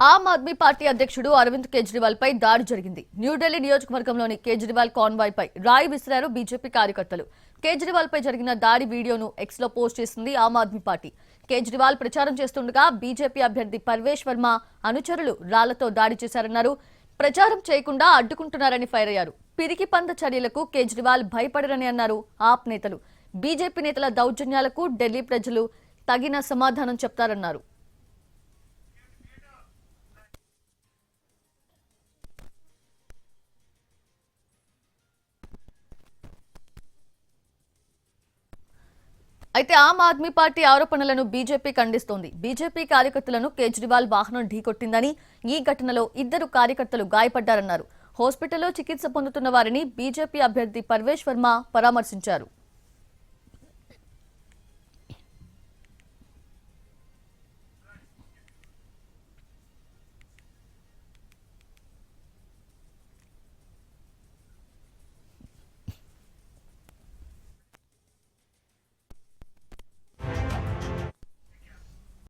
Aam Aadmi party అధ్యక్షుడు అరవింద్ కేజ్రీవాల్ పై దాడి జరిగింది. న్యూఢిల్లీ నియోజకవర్గంలోని కేజ్రీవాల్ కాన్వాయ్ పై రాయి విసిరారు బీజేపీ కార్యకర్తలు. కేజ్రీవాల్ పై జరిగిన దాడి వీడియోను ఎక్స్ లో పోస్ట్ చేసింది ఆమ్ ఆద్మీ పార్టీ. కేజ్రీవాల్ ప్రచారం చేస్తుండగా బీజేపీ అభ్యర్థి పర్వేష్ వర్మ అనుచరులు రాళ్లతో దాడి చేశారన్నారు. ప్రచారం చేయకుండా అడ్డుకుంటున్నారని ఫైర్ అయ్యారు. పిరికి పంద చర్యలకు కేజ్రీవాల్ భయపడరని అన్నారు ఆప్ నేతలు. బీజేపీ నేతల దౌర్జన్యాలకు ఢిల్లీ ప్రజలు తగిన సమాధానం చెప్తారన్నారు. అయితే ఆమ్ ఆద్మీ పార్టీ ఆరోపణలను బీజేపీ ఖండిస్తోంది. బీజేపీ కార్యకర్తలను కేజ్రీవాల్ వాహనం ఢీకొట్టిందని, ఈ ఘటనలో 2 కార్యకర్తలు గాయపడ్డారన్నారు. హాస్పిటల్లో చికిత్స పొందుతున్న వారిని బీజేపీ అభ్యర్థి పర్వేష్ వర్మ పరామర్శించారు.